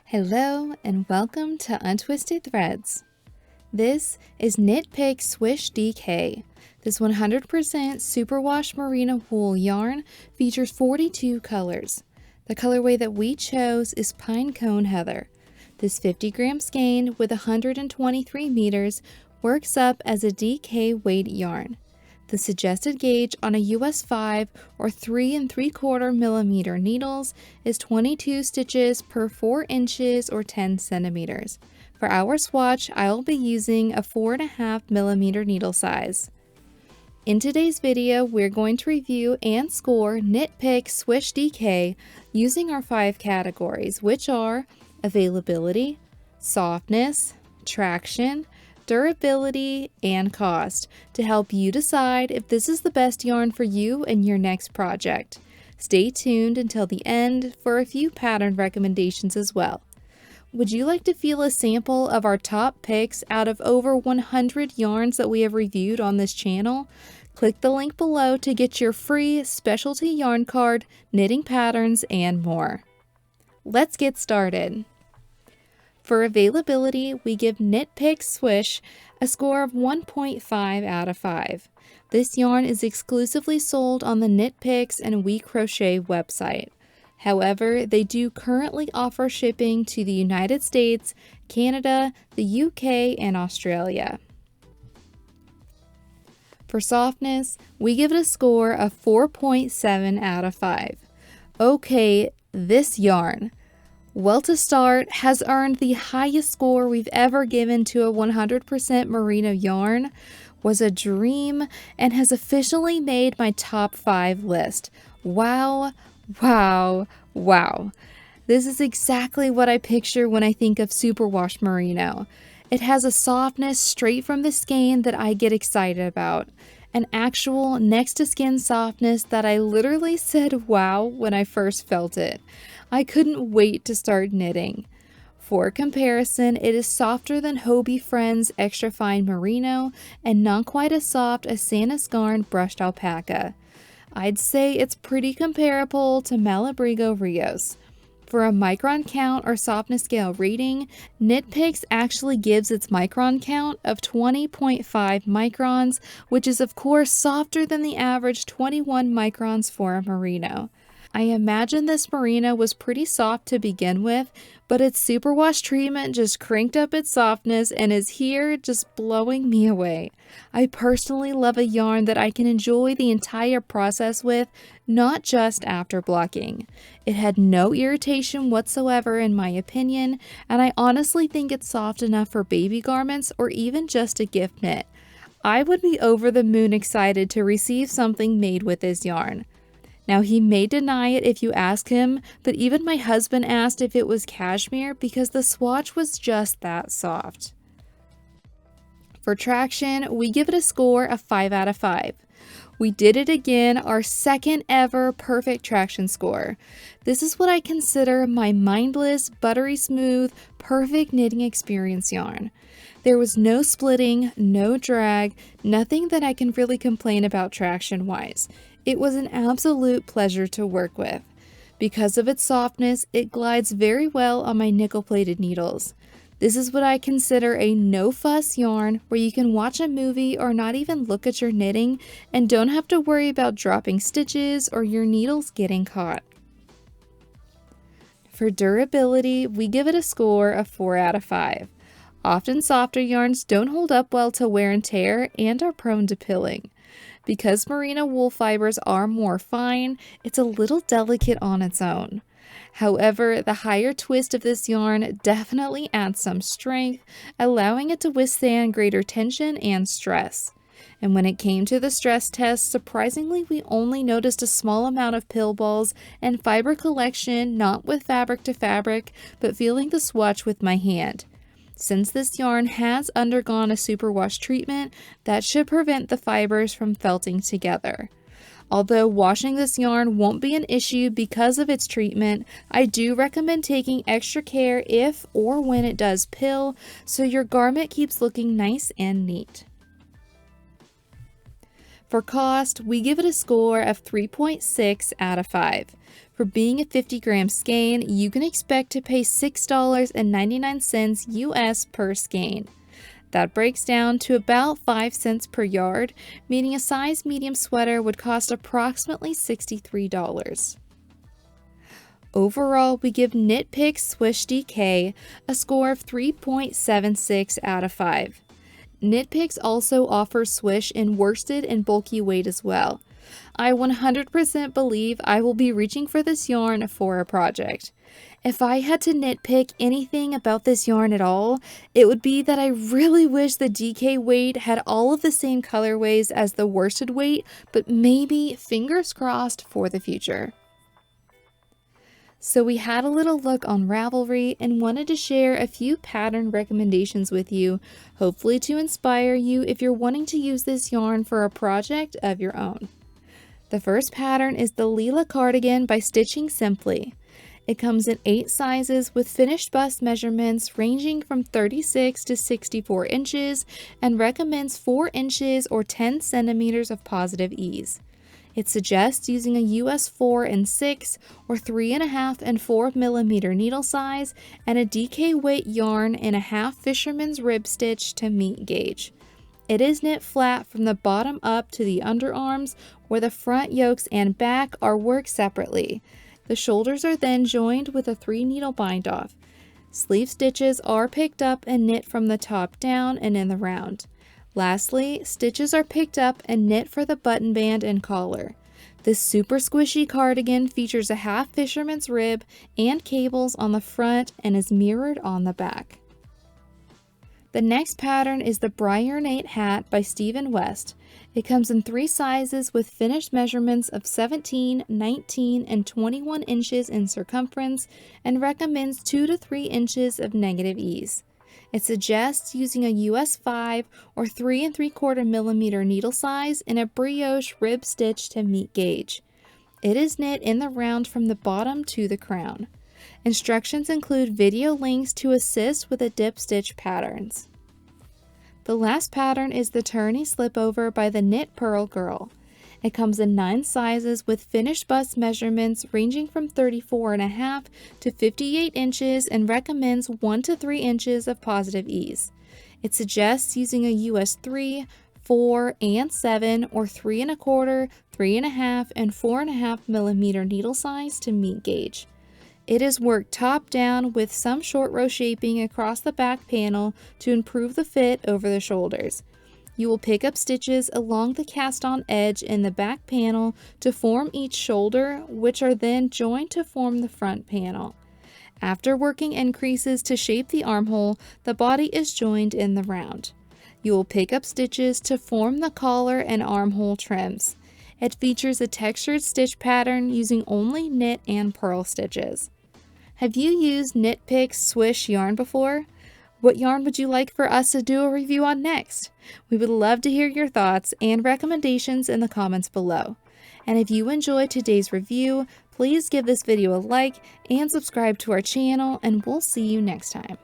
Hello and welcome to Untwisted Threads. This is Knit Picks Swish DK. This 100% superwash merino wool yarn features 42 colors. The colorway that we chose is Pine Cone Heather. This 50-gram skein with 123 meters works up as a DK weight yarn. The suggested gauge on a US 5 or 3 3/4 millimeter needles is 22 stitches per 4 inches or 10 centimeters. For our swatch, I'll be using a 4.5 millimeter needle size. In today's video, we're going to review and score Knit Picks Swish DK using our 5 categories, which are availability, softness, traction, durability, and cost, to help you decide if this is the best yarn for you and your next project. Stay tuned until the end for a few pattern recommendations as well. Would you like to feel a sample of our top picks out of over 100 yarns that we have reviewed on this channel? Click the link below to get your free specialty yarn card, knitting patterns, and more. Let's get started. For availability, we give Knit Picks Swish a score of 1.5 out of 5. This yarn is exclusively sold on the Knit Picks and We Crochet website. However, they do currently offer shipping to the United States, Canada, the UK, and Australia. For softness, we give it a score of 4.7 out of 5. Okay, this yarn, well, to start, has earned the highest score we've ever given to a 100% merino yarn, was a dream, and has officially made my top 5 list. Wow, wow, wow. This is exactly what I picture when I think of superwash merino. It has a softness straight from the skein that I get excited about. An actual next to skin softness that I literally said wow when I first felt it. I couldn't wait to start knitting. For comparison, it is softer than Hobie Friends Extra Fine Merino and not quite as soft as Santasgarn Brushed Alpaca. I'd say it's pretty comparable to Malabrigo Rios. For a micron count or softness scale rating, Knit Picks actually gives its micron count of 20.5 microns, which is of course softer than the average 21 microns for a merino. I imagine this merino was pretty soft to begin with, but its superwash treatment just cranked up its softness and is here just blowing me away. I personally love a yarn that I can enjoy the entire process with, not just after blocking. It had no irritation whatsoever in my opinion, and I honestly think it's soft enough for baby garments or even just a gift knit. I would be over the moon excited to receive something made with this yarn. Now, he may deny it if you ask him, but even my husband asked if it was cashmere because the swatch was just that soft. For traction, we give it a score of 5 out of 5. We did it again, our second ever perfect traction score. This is what I consider my mindless, buttery smooth, perfect knitting experience yarn. There was no splitting, no drag, nothing that I can really complain about traction-wise. It was an absolute pleasure to work with. Because of its softness, it glides very well on my nickel-plated needles. This is what I consider a no-fuss yarn where you can watch a movie or not even look at your knitting and don't have to worry about dropping stitches or your needles getting caught. For durability, we give it a score of 4 out of 5. Often softer yarns don't hold up well to wear and tear and are prone to pilling. Because merino wool fibers are more fine, it's a little delicate on its own. However, the higher twist of this yarn definitely adds some strength, allowing it to withstand greater tension and stress. And when it came to the stress test, surprisingly we only noticed a small amount of pill balls and fiber collection, not with fabric to fabric, but feeling the swatch with my hand. Since this yarn has undergone a superwash treatment, that should prevent the fibers from felting together. Although washing this yarn won't be an issue because of its treatment, I do recommend taking extra care if or when it does pill, so your garment keeps looking nice and neat. For cost, we give it a score of 3.6 out of 5. For being a 50-gram skein, you can expect to pay $6.99 US per skein. That breaks down to about 5 cents per yard, meaning a size medium sweater would cost approximately $63. Overall, we give Knit Picks Swish DK a score of 3.76 out of 5. Knit Picks also offers Swish in worsted and bulky weight as well. I 100% believe I will be reaching for this yarn for a project. If I had to nitpick anything about this yarn at all, it would be that I really wish the DK weight had all of the same colorways as the worsted weight, but maybe fingers crossed for the future. So we had a little look on Ravelry and wanted to share a few pattern recommendations with you, hopefully to inspire you if you're wanting to use this yarn for a project of your own. The first pattern is the Leela cardigan by Stitching Simply. It comes in 8 sizes with finished bust measurements ranging from 36 to 64 inches and recommends 4 inches or 10 centimeters of positive ease. It suggests using a US 4 and 6 or 3.5 and 4 millimeter needle size and a DK weight yarn in a half fisherman's rib stitch to meet gauge. It is knit flat from the bottom up to the underarms, where the front yokes and back are worked separately. The shoulders are then joined with a 3-needle bind off. Sleeve stitches are picked up and knit from the top down and in the round. Lastly, stitches are picked up and knit for the button band and collar. This super squishy cardigan features a half fisherman's rib and cables on the front and is mirrored on the back. The next pattern is the Briornate hat by Stephen West. It comes in 3 sizes with finished measurements of 17, 19, and 21 inches in circumference and recommends 2 to 3 inches of negative ease. It suggests using a US 5 or 3 3/4 millimeter needle size in a brioche rib stitch to meet gauge. It is knit in the round from the bottom to the crown. Instructions include video links to assist with the dip stitch patterns. The last pattern is the Terni Slipover by the Knit Purl Girl. It comes in 9 sizes with finished bust measurements ranging from 34.5 to 58 inches and recommends 1 to 3 inches of positive ease. It suggests using a US 3, 4, and 7 or 3 1/4, 3.5, and 4.5 millimeter needle size to meet gauge. It is worked top down with some short row shaping across the back panel to improve the fit over the shoulders. You will pick up stitches along the cast on edge in the back panel to form each shoulder, which are then joined to form the front panel. After working increases to shape the armhole, the body is joined in the round. You will pick up stitches to form the collar and armhole trims. It features a textured stitch pattern using only knit and purl stitches. Have you used Knit Picks Swish yarn before? What yarn would you like for us to do a review on next? We would love to hear your thoughts and recommendations in the comments below. And if you enjoyed today's review, please give this video a like and subscribe to our channel, and we'll see you next time.